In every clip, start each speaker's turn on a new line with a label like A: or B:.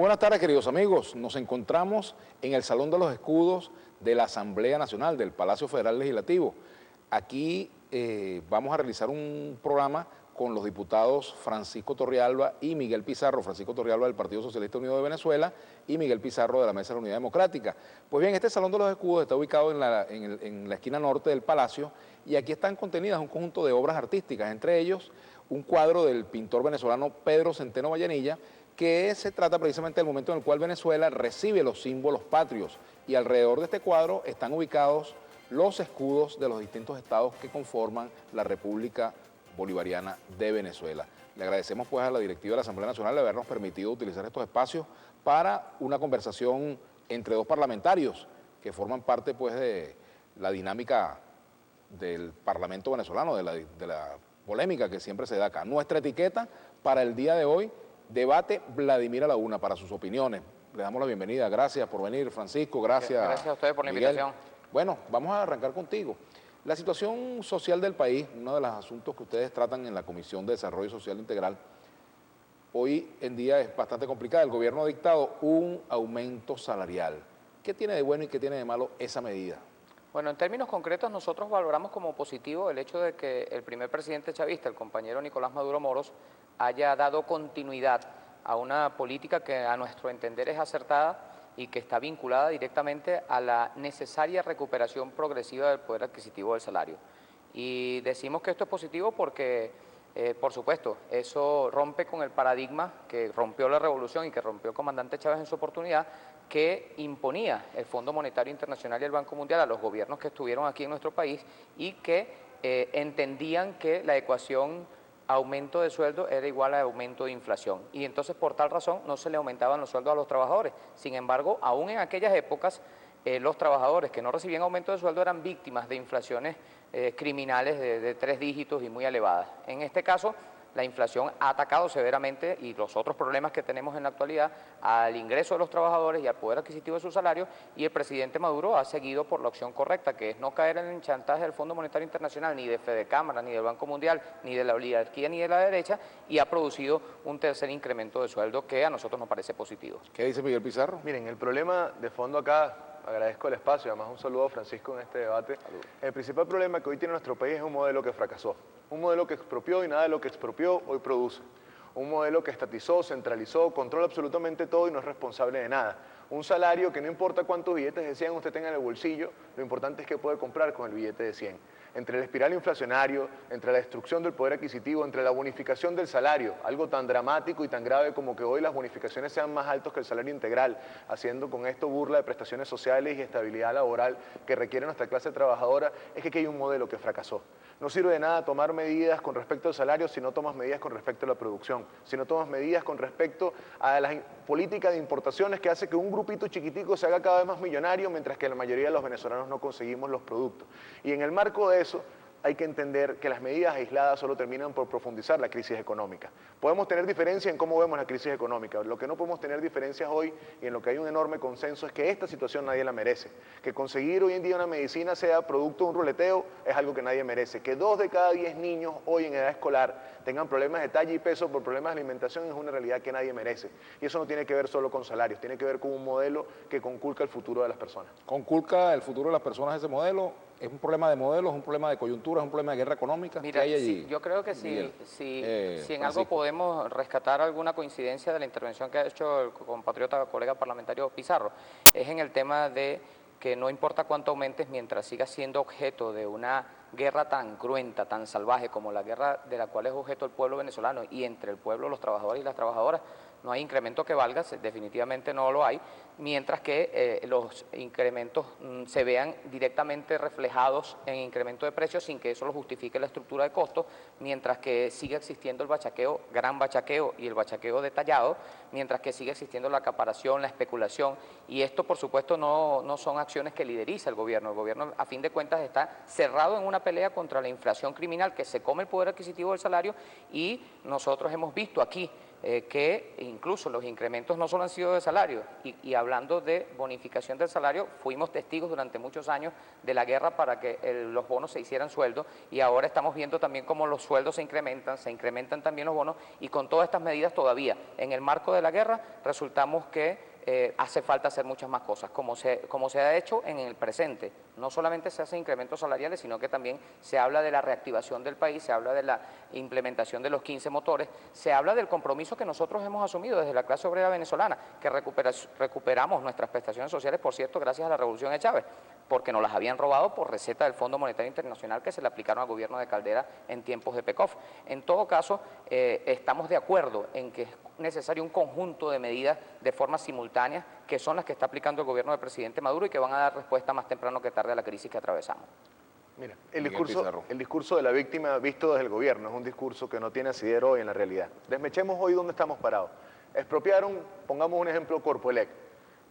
A: Muy buenas tardes, queridos amigos. Nos encontramos en el Salón de los Escudos de la Asamblea Nacional del Palacio Federal Legislativo. Aquí vamos a realizar un programa con los diputados Francisco Torrealba y Miguel Pizarro. Francisco Torrealba del Partido Socialista Unido de Venezuela y Miguel Pizarro de la Mesa de la Unidad Democrática. Pues bien, este Salón de los Escudos está ubicado en la esquina norte del Palacio y aquí están contenidas un conjunto de obras artísticas, entre ellos un cuadro del pintor venezolano Pedro Centeno Vallenilla, que se trata precisamente del momento en el cual Venezuela recibe los símbolos patrios, y alrededor de este cuadro están ubicados los escudos de los distintos estados que conforman la República Bolivariana de Venezuela. Le agradecemos pues a la directiva de la Asamblea Nacional de habernos permitido utilizar estos espacios para una conversación entre dos parlamentarios que forman parte pues de la dinámica del Parlamento venezolano, de la polémica que siempre se da acá. Nuestra etiqueta para el día de hoy: debate Vladimir a la una, para sus opiniones. Le damos la bienvenida. Gracias por venir, Francisco. Gracias
B: a ustedes por la
A: Miguel.
B: invitación.
A: Bueno, vamos a arrancar contigo. La situación social del país, uno de los asuntos que ustedes tratan en la Comisión de Desarrollo Social Integral, hoy en día es bastante complicada. El gobierno ha dictado un aumento salarial. ¿Qué tiene de bueno y qué tiene de malo esa medida?
B: Bueno, en términos concretos, nosotros valoramos como positivo el hecho de que el primer presidente chavista, el compañero Nicolás Maduro Moros, haya dado continuidad a una política que a nuestro entender es acertada y que está vinculada directamente a la necesaria recuperación progresiva del poder adquisitivo del salario. Y decimos que esto es positivo porque, por supuesto, eso rompe con el paradigma que rompió la revolución y que rompió el comandante Chávez en su oportunidad, que imponía el Fondo Monetario Internacional y el Banco Mundial a los gobiernos que estuvieron aquí en nuestro país y que entendían que la ecuación aumento de sueldo era igual a aumento de inflación, y entonces por tal razón no se le aumentaban los sueldos a los trabajadores. Sin embargo, aún en aquellas épocas, los trabajadores que no recibían aumento de sueldo eran víctimas de inflaciones criminales de 3 dígitos y muy elevadas. En este caso, la inflación ha atacado severamente, y los otros problemas que tenemos en la actualidad, al ingreso de los trabajadores y al poder adquisitivo de su salario, y el presidente Maduro ha seguido por la opción correcta, que es no caer en el chantaje del Fondo Monetario Internacional, ni de Fedecámara, ni del Banco Mundial, ni de la oligarquía, ni de la derecha, y ha producido un tercer incremento de sueldo que a nosotros nos parece positivo.
A: ¿Qué dice Miguel Pizarro?
C: Miren, el problema de fondo acá, agradezco el espacio, además un saludo a Francisco en este debate. Salud. El principal problema que hoy tiene nuestro país es un modelo que fracasó, un modelo que expropió y nada de lo que expropió hoy produce, un modelo que estatizó, centralizó, controla absolutamente todo y no es responsable de nada. Un salario que no importa cuántos billetes de 100 usted tenga en el bolsillo, lo importante es que puede comprar con el billete de 100. Entre el espiral inflacionario, entre la destrucción del poder adquisitivo, entre la bonificación del salario, algo tan dramático y tan grave como que hoy las bonificaciones sean más altas que el salario integral, haciendo con esto burla de prestaciones sociales y estabilidad laboral que requiere nuestra clase trabajadora, es que aquí hay un modelo que fracasó. No sirve de nada tomar medidas con respecto al salario si no tomas medidas con respecto a la producción, si no tomas medidas con respecto a la política de importaciones que hace que un grupito chiquitico se haga cada vez más millonario, mientras que la mayoría de los venezolanos no conseguimos los productos. Y en el marco de eso, hay que entender que las medidas aisladas solo terminan por profundizar la crisis económica. Podemos tener diferencia en cómo vemos la crisis económica. Lo que no podemos tener diferencias hoy, y en lo que hay un enorme consenso, es que esta situación nadie la merece. Que conseguir hoy en día una medicina sea producto de un ruleteo es algo que nadie merece. Que 2 de cada 10 niños hoy en edad escolar tengan problemas de talla y peso por problemas de alimentación es una realidad que nadie merece. Y eso no tiene que ver solo con salarios, tiene que ver con un modelo que conculca el futuro de las personas.
A: ¿Conculca el futuro de las personas ese modelo? ¿Es un problema de modelo, es un problema de coyuntura, es un problema de guerra económica?
B: Mira,
A: ¿Qué hay allí?
B: sí, yo creo que si en algo podemos rescatar alguna coincidencia de la intervención que ha hecho el compatriota colega parlamentario Pizarro, es en el tema de que no importa cuánto aumentes mientras sigas siendo objeto de una guerra tan cruenta, tan salvaje como la guerra de la cual es objeto el pueblo venezolano, y entre el pueblo, los trabajadores y las trabajadoras, no hay incremento que valga, definitivamente no lo hay, mientras que los incrementos se vean directamente reflejados en incremento de precios sin que eso lo justifique la estructura de costos, mientras que siga existiendo el bachaqueo, gran bachaqueo y el bachaqueo detallado, mientras que siga existiendo la acaparación, la especulación, y esto por supuesto no son acciones que lideriza el gobierno a fin de cuentas está cerrado en una pelea contra la inflación criminal que se come el poder adquisitivo del salario, y nosotros hemos visto aquí que incluso los incrementos no solo han sido de salario, y hablando de bonificación del salario, fuimos testigos durante muchos años de la guerra para que los bonos se hicieran sueldo, y ahora estamos viendo también cómo los sueldos se incrementan también los bonos, y con todas estas medidas todavía, en el marco de la guerra, resultamos que hace falta hacer muchas más cosas, como se ha hecho en el presente. No solamente se hacen incrementos salariales, sino que también se habla de la reactivación del país, se habla de la implementación de los 15 motores, se habla del compromiso que nosotros hemos asumido desde la clase obrera venezolana, que recuperamos nuestras prestaciones sociales, por cierto, gracias a la revolución de Chávez, porque nos las habían robado por receta del Fondo Monetario Internacional que se le aplicaron al gobierno de Caldera en tiempos de PECOF. En todo caso, estamos de acuerdo en que es necesario un conjunto de medidas de forma simultánea, que son las que está aplicando el gobierno del presidente Maduro y que van a dar respuesta más temprano que tarde a la crisis que atravesamos.
C: Mira, el discurso de la víctima visto desde el gobierno es un discurso que no tiene asidero hoy en la realidad. Desmechemos hoy dónde estamos parados. Expropiaron, pongamos un ejemplo, Corpoelec.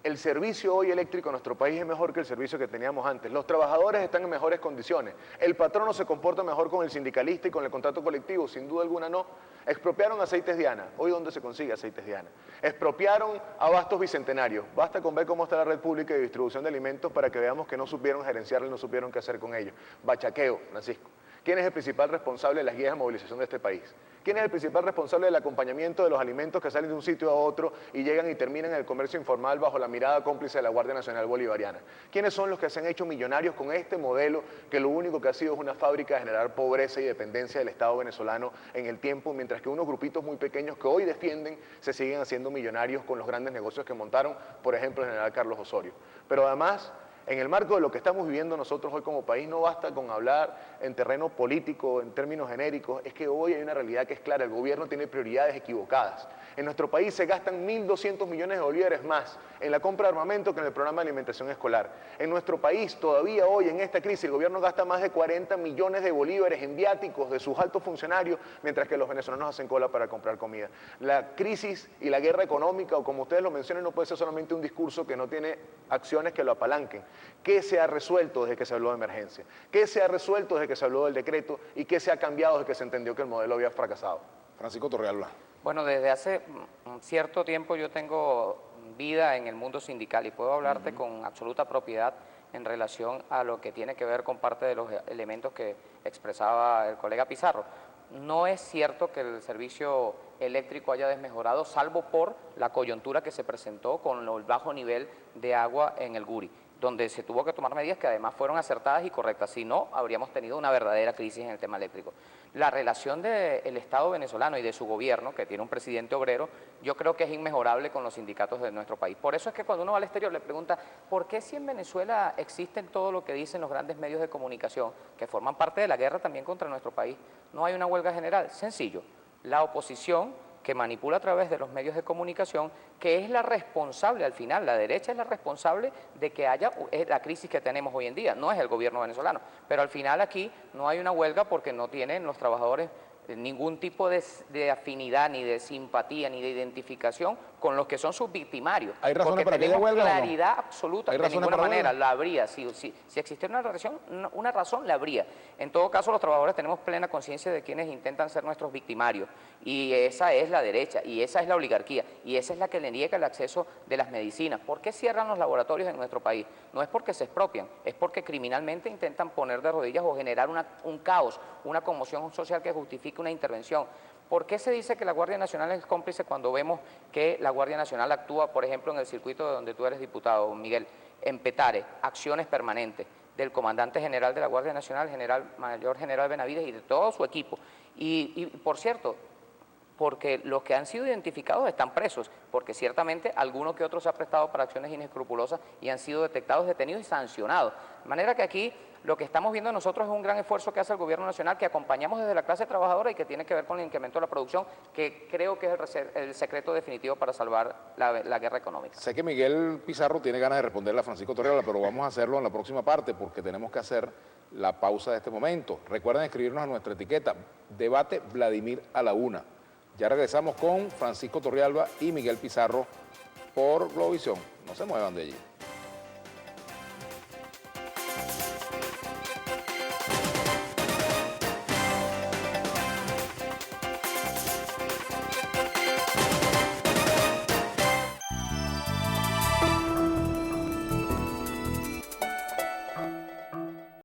C: El servicio hoy eléctrico en nuestro país es mejor que el servicio que teníamos antes. Los trabajadores están en mejores condiciones. El patrono se comporta mejor con el sindicalista y con el contrato colectivo, sin duda alguna no. Expropiaron aceites Diana. Hoy, ¿dónde se consigue aceites Diana? Expropiaron abastos bicentenarios. Basta con ver cómo está la red pública de distribución de alimentos para que veamos que no supieron gerenciarlo y no supieron qué hacer con ellos. Bachaqueo, Francisco. ¿Quién es el principal responsable de las guías de movilización de este país? ¿Quién es el principal responsable del acompañamiento de los alimentos que salen de un sitio a otro y llegan y terminan en el comercio informal bajo la mirada cómplice de la Guardia Nacional Bolivariana? ¿Quiénes son los que se han hecho millonarios con este modelo que lo único que ha sido es una fábrica de generar pobreza y dependencia del Estado venezolano en el tiempo, mientras que unos grupitos muy pequeños que hoy defienden se siguen haciendo millonarios con los grandes negocios que montaron, por ejemplo, el general Carlos Osorio? Pero además, en el marco de lo que estamos viviendo nosotros hoy como país, no basta con hablar en terreno político, en términos genéricos, es que hoy hay una realidad que es clara, el gobierno tiene prioridades equivocadas. En nuestro país se gastan 1.200 millones de bolívares más en la compra de armamento que en el programa de alimentación escolar. En nuestro país, todavía hoy, en esta crisis, el gobierno gasta más de 40 millones de bolívares en viáticos de sus altos funcionarios, mientras que los venezolanos hacen cola para comprar comida. La crisis y la guerra económica, o como ustedes lo mencionan, no puede ser solamente un discurso que no tiene acciones que lo apalanquen. ¿Qué se ha resuelto desde que se habló de emergencia? ¿Qué se ha resuelto desde que se habló del decreto? ¿Y qué se ha cambiado desde que se entendió que el modelo había fracasado?
A: Francisco Torrealba.
B: Bueno, desde hace un cierto tiempo yo tengo vida en el mundo sindical y puedo hablarte con absoluta propiedad en relación a lo que tiene que ver con parte de los elementos que expresaba el colega Pizarro. No es cierto que el servicio eléctrico haya desmejorado, salvo por la coyuntura que se presentó con el bajo nivel de agua en el Guri, donde se tuvo que tomar medidas que además fueron acertadas y correctas, si no, habríamos tenido una verdadera crisis en el tema eléctrico. La relación del Estado venezolano y de su gobierno, que tiene un presidente obrero, yo creo que es inmejorable con los sindicatos de nuestro país. Por eso es que cuando uno va al exterior le pregunta, ¿por qué si en Venezuela existen todo lo que dicen los grandes medios de comunicación, que forman parte de la guerra también contra nuestro país, no hay una huelga general? Sencillo, la oposición que manipula a través de los medios de comunicación, que es la responsable al final, la derecha es la responsable de que haya la crisis que tenemos hoy en día, no es el gobierno venezolano, pero al final aquí no hay una huelga porque no tienen los trabajadores ningún tipo de afinidad, ni de simpatía, ni de identificación con los que son sus victimarios.
A: ¿Hay razones para que haya
B: tenemos
A: huelga
B: claridad absoluta,
A: ¿Hay
B: de
A: razones
B: ninguna
A: para
B: manera,
A: huelga?
B: la habría. Si existiera una razón, la habría. En todo caso, los trabajadores tenemos plena conciencia de quienes intentan ser nuestros victimarios, y esa es la derecha, y esa es la oligarquía, y esa es la que le niega el acceso de las medicinas. ¿Por qué cierran los laboratorios en nuestro país? No es porque se expropian, es porque criminalmente intentan poner de rodillas o generar un caos, una conmoción social que justifique una intervención. ¿Por qué se dice que la Guardia Nacional es cómplice cuando vemos que la Guardia Nacional actúa, por ejemplo, en el circuito de donde tú eres diputado, Miguel, en Petare, acciones permanentes del comandante general de la Guardia Nacional, mayor general Benavides, y de todo su equipo? Y por cierto, porque los que han sido identificados están presos, porque ciertamente alguno que otro se ha prestado para acciones inescrupulosas y han sido detectados, detenidos y sancionados. De manera que aquí lo que estamos viendo nosotros es un gran esfuerzo que hace el gobierno nacional, que acompañamos desde la clase trabajadora y que tiene que ver con el incremento de la producción, que creo que es el secreto definitivo para salvar la guerra económica.
A: Sé que Miguel Pizarro tiene ganas de responderle a Francisco Torrealba, pero vamos a hacerlo en la próxima parte porque tenemos que hacer la pausa de este momento. Recuerden escribirnos a nuestra etiqueta, Debate Vladimir a la 1. Ya regresamos con Francisco Torrealba y Miguel Pizarro por Globovisión. No se muevan de allí.